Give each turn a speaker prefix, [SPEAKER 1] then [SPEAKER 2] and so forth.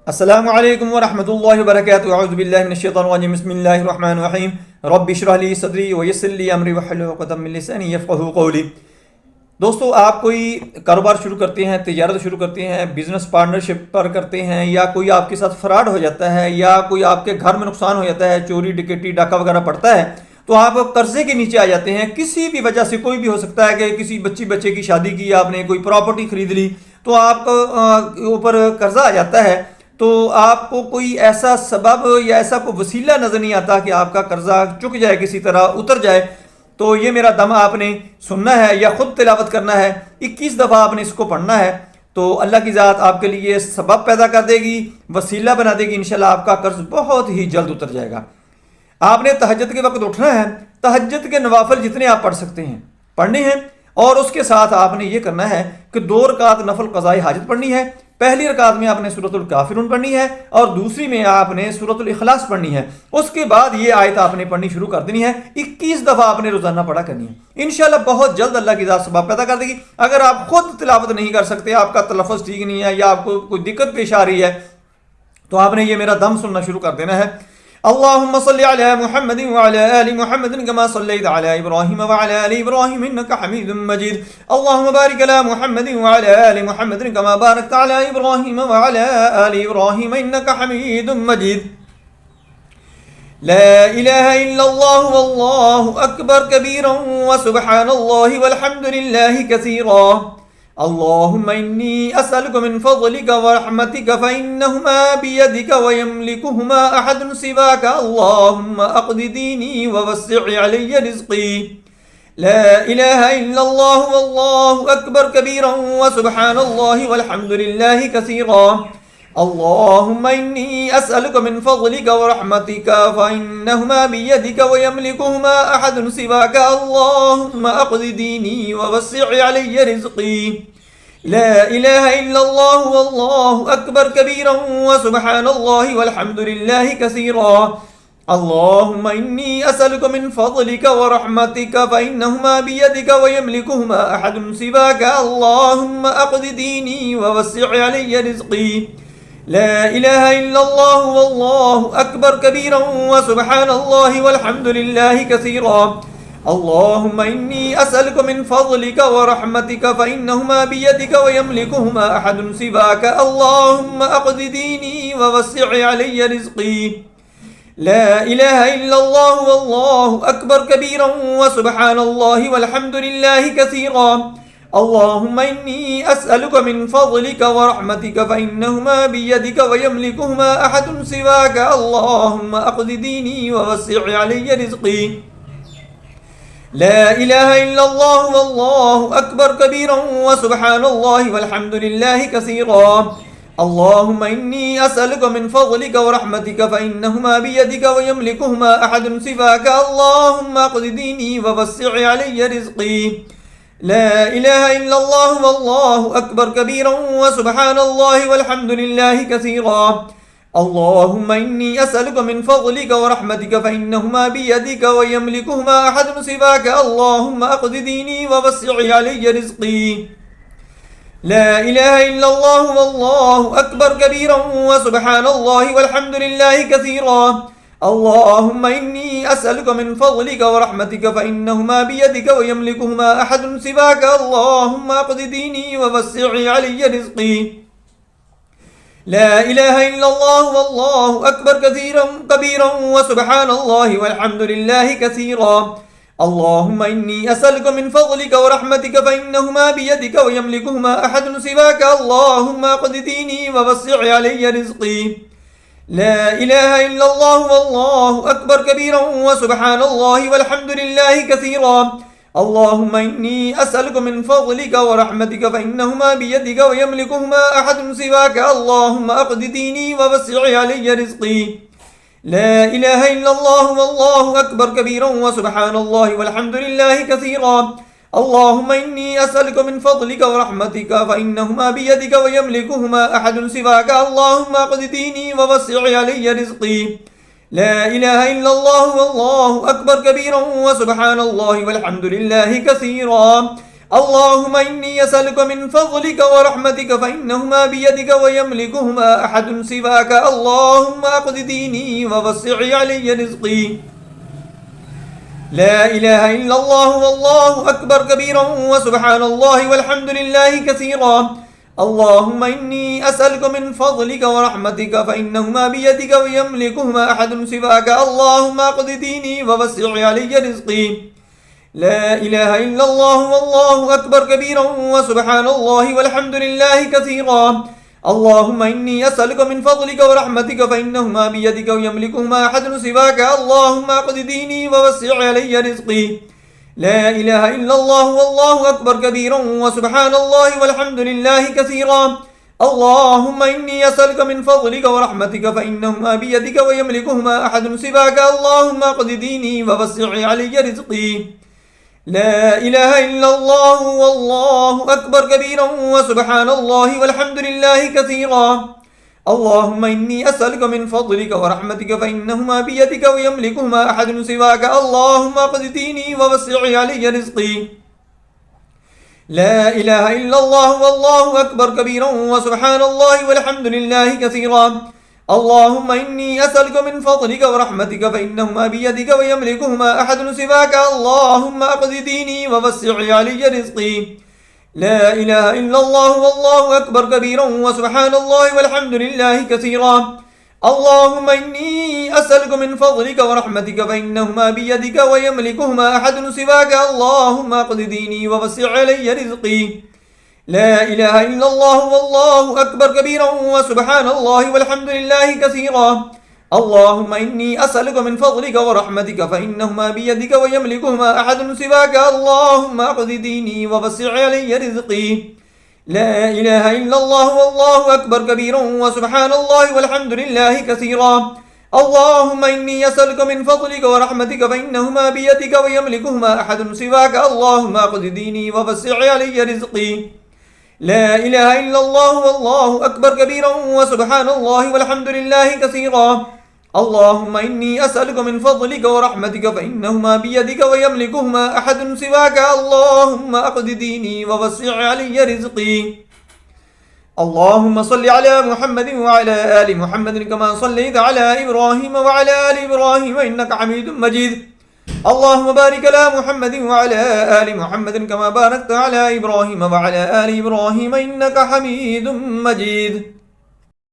[SPEAKER 1] अस्सलामु अलैकुम वरहमतुल्लाहि वबरकातुहू अऊज़ु बिल्लाहि मिनश शैतानिर रजीम बिस्मिल्लाहिर रहमानिर रहीम रब्बि इश्रह ली सदरी व यस्सिर ली अमरी वहलुल उक़दम मिन लिसानी यफ़क़हू क़ौली। दोस्तों, आप कोई कारोबार शुरू करते हैं, तिजारत शुरू करते हैं, बिजनेस पार्टनरशिप पर करते हैं, या कोई आपके साथ फ्रॉड हो जाता है, या कोई आपके घर में नुकसान हो जाता है, चोरी डकैती डाका वगैरह पड़ता है, तो आप कर्जे के नीचे आ जाते हैं। किसी भी वजह से, कोई भी हो सकता है कि किसी बच्चे की शादी की, आपने कोई प्रॉपर्टी खरीद ली, तो आपको ऊपर कर्जा आ जाता है। तो आपको कोई ऐसा सबब या ऐसा कोई वसीला नज़र नहीं आता कि आपका कर्जा चुक जाए, किसी तरह उतर जाए। तो ये मेरा दम आपने सुनना है या खुद तिलावत करना है। 21 दफ़ा आपने इसको पढ़ना है, तो अल्लाह की ज़ात आपके लिए सबब पैदा कर देगी, वसीला बना देगी। इंशाल्लाह आपका कर्ज बहुत ही जल्द उतर जाएगा। आपने तहज्जुद के वक्त उठना है। तहज्जुद के नवाफिल जितने आप पढ़ सकते हैं पढ़ने हैं, और उसके साथ आपने ये करना है कि 2 रकात नफल क़ज़ाए हाजत पढ़नी है। पहली रकात में आपने सूरतुल काफिरून पढ़नी है और दूसरी में आपने सूरतुल इखलास पढ़नी है। उसके बाद ये आयत आपने पढ़नी शुरू कर देनी है। 21 दफ़ा आपने रोजाना पढ़ा करनी है। इंशाल्लाह बहुत जल्द अल्लाह की ज़ात सबब पैदा कर देगी। अगर आप खुद तिलावत नहीं कर सकते, आपका तलफ़्फ़ुज़ ठीक नहीं है, या आपको कोई दिक्कत पेश आ रही है, तो आपने ये मेरा दम सुनना शुरू कर देना है। अल्लाहुम्मा सल्लि अला मुहम्मदिन व अला आलि मुहम्मदिन कमा सल्लैता अला इब्राहीम व अला आलि इब्राहीम इन्नका हमीदुम मजीद। अल्लाहुम्मा बारिक अला मुहम्मदिन व अला आलि मुहम्मदिन कमा बारकता अला इब्राहीम व अला आलि इब्राहीम इन्नका हमीदुम मजीद। ला इलाहा इल्लल्लाहु वल्लाहु अकबर कबीरन व सुब्हानल्लाहि वल्हम्दुलिल्लाहि कसीरा। अल्लाहुम्मा इन्नी अस्अलुका मिन फ़ज़लिका व रहमतिका फ़इन्नहुमा बियदिका व यमलिकुहुमा अहदुन सिवाका। अल्लाहुम्मा अक़्दि दीनी व वस्सिअ अलय्या रिज़्क़ी। ला इलाहा इल्लल्लाहु वल्लाहु अकबर कबीरन व सुब्हानल्लाहि वल्हम्दुलिल्लाहि कसीरा। अल्लाहुम्मा इन्नी अस्अलुका मिन फ़ज़लिका व रहमतिका फ़इन्नहुमा बियदिका व यमलिकुहुमा अहदुन सिवाका। अल्लाहुम्मा अक़्दि दीनी व वस्सिअ अलय्या रिज़्क़ी। ला इलाहा इल्लल्लाहु वल्लाहु अकबर कबीरन व सुब्हानल्लाहि वल्हम्दुलिल्लाहि कसीरा। अल्लाहुम्मा इन्नी अस्अलुका मिन फ़ज़लिका व रहमतिका फ़इन्नहुमा बियदिका व यमलिकुहुमा अहदुन सिवाका। अल्लाहुम्मा अक़्दि दीनी व वस्सिअ अलय्या रिज़्क़ी। ला इलाहा इल्लल्लाहु वल्लाहु अकबर कबीरन व सुब्हानल्लाहि वल्हम्दुलिल्लाहि कसीरा। अल्लाहुम्मा इन्नी अस्अलुका मिन फ़ज़लिका व रहमतिका फ़इन्नहुमा बियदिका व यमलिकुहुमा अहदुन सिवाका। अल्लाहुम्मा अक़्दि दीनी व वस्सिअ अलय्या रिज़्क़ी। ला इलाहा इल्लल्लाहु वल्लाहु अकबर कबीरन व सुब्हानल्लाहि वल्हम्दुलिल्लाहि कसीरा। अल्लाहुम्मा इन्नी अस्अलुका मिन फ़ज़लिका व रहमतिका फ़इन्नहुमा बियदिका व यमलिकुहुमा अहदुन सिवाका। अल्लाहुम्मा अक़्दि दीनी व वस्सिअ अलय्या रिज़्क़ी। ला इलाहा इल्लल्लाहु वल्लाहु अकबर कबीरन व सुब्हानल्लाहि वल्हम्दुलिल्लाहि कसीरा। अल्लाहुम्मा इन्नी अस्अलुका मिन फ़ज़लिका व रहमतिका फ़इन्नहुमा बियदिका व यमलिकुहुमा अहदुन सिवाका। अल्लाहुम्मा अक़्दि दीनी व वस्सिअ अलय्या रिज़्क़ी। ला इलाहा इल्लल्लाहु वल्लाहु अकबर कबीरन व सुब्हानल्लाहि वल्हम्दुलिल्लाहि कसीरा। अल्लाहुम्मा इन्नी अस्अलुका मिन फ़ज़लिका व रहमतिका फ़इन्नहुमा बियदिका व यमलिकुहुमा अहदुन सिवाका। अल्लाहुम्मा अक़्दि दीनी व वस्सिअ अलय्या रिज़्क़ी। ला इलाहा इल्लल्लाहु वल्लाहु अकबर कबीरन व सुब्हानल्लाहि वल्हम्दुलिल्लाहि कसीरा। अल्लाहुम्मा इन्नी अस्अलुका मिन फ़ज़लिका व रहमतिका फ़इन्नहुमा बियदिका व यमलिकुहुमा अहदुन सिवाका। अल्लाहुम्मा अक़्दि दीनी व वस्सिअ अलय्या रिज़्क़ी। ला इलाहा इल्लल्लाहु वल्लाहु अकबर कबीरन व सुब्हानल्लाहि वल्हम्दुलिल्लाहि कसीरा। अल्लाहुम्मा इन्नी अस्अलुका मिन फ़ज़लिका व रहमतिका फ़इन्नहुमा बियदिका व यमलिकुहुमा अहदुन सिवाका। अल्लाहुम्मा अक़्दि दीनी व वस्सिअ अलय्या रिज़्क़ी। ला इलाहा इल्लल्लाहु वल्लाहु अकबर कबीरन व सुब्हानल्लाहि वल्हम्दुलिल्लाहि कसीरा। अल्लाहुम्मा इन्नी अस्अलुका मिन फ़ज़लिका व रहमतिका फ़इन्नहुमा बियदिका व यमलिकुहुमा अहदुन सिवाका। अल्लाहुम्मा अक़्दि दीनी व वस्सिअ अलय्या रिज़्क़ी। ला इलाहा इल्लल्लाहु वल्लाहु अकबर कबीरन व सुब्हानल्लाहि वल्हम्दुलिल्लाहि कसीरा। अल्लाहुम्मा इन्नी अस्अलुका मिन फ़ज़लिका व रहमतिका फ़इन्नहुमा बियदिका व यमलिकुहुमा अहदुन सिवाका। अल्लाहुम्मा अक़्दि दीनी व वस्सिअ अलय्या रिज़्क़ी। ला इलाहा इल्लल्लाहु वल्लाहु अकबर कबीरन व सुब्हानल्लाहि वल्हम्दुलिल्लाहि कसीरा। اللهم إني أسألك من فضلك ورحمتك فإنهما بيدك ويملكهما أحد سواك. اللهم أقض ديني ووسع علي رزقي. لا إله إلا الله والله أكبر كبيرا وسبحان الله والحمد لله كثيرا. اللهم إني أسألك من فضلك ورحمتك فإنهما بيدك ويملكهما أحد سواك. اللهم أقض ديني ووسع علي رزقي. لا إله إلا الله والله أكبر كبيرا وسبحان الله والحمد لله كثيرا. اللهم إني أسألك من فضلك ورحمتك فإنهما بيدك ويملكهما أحد سواك. اللهم أقض ديني ووسع علي رزقي. لا إله إلا الله والله أكبر كبيرا وسبحان الله والحمد لله كثيرا. اللهم إني أسألك من فضلك ورحمتك فإنهما بيدك ويملكهما أحد سواك. اللهم أقض ديني ووسع علي رزقي. لا إله إلا الله والله أكبر كبيرا وسبحان الله والحمد لله كثيرا. اللهم إني أسألك من فضلك ورحمتك فإنهما بيدك ويملكهما أحد سواك. اللهم أقض ديني ووسع علي رزقي. لا إله إلا الله والله أكبر كبيرا وسبحان الله والحمد لله كثيرا. اللهم إني أسألك من فضلك ورحمتك فإنهما بيدك ويملكهما أحد سواك. اللهم أقض ديني ووسع علي رزقي. لا إله إلا الله والله أكبر كبيرا وسبحان الله والحمد لله كثيرا. اللهم إني أسألك من فضلك ورحمتك فإنهما بيدك ويملكهما أحد سواك. اللهم أقض ديني ووسع علي رزقي. لا إله إلا الله والله أكبر كبيرا وسبحان الله والحمد لله كثيرا. اللهم إني أسألك من فضلك ورحمتك فإنهما بيدك ويملكهما أحد سواك. اللهم أقض ديني ووسع علي رزقي. لا إله إلا الله والله أكبر كبيرا وسبحان الله والحمد لله كثيرا. اللهم إني أسألك من فضلك ورحمتك فإنهما بيدك ويملكهما أحد سواك. اللهم أقض ديني ووسع علي رزقي. لا إله إلا الله والله أكبر كبيرا وسبحان الله والحمد لله كثيرا. اللهم إني أسألك من فضلك ورحمتك فإنهما بيدك ويملكهما أحد سواك. اللهم أقض ديني ووسع علي رزقي. اللهم صل على محمد وعلى آل محمد كما صليت على إبراهيم وعلى آل إبراهيم إنك حميد مجيد. اللهم بارك على محمد وعلى آل محمد كما باركت على إبراهيم وعلى آل إبراهيم إنك حميد مجيد.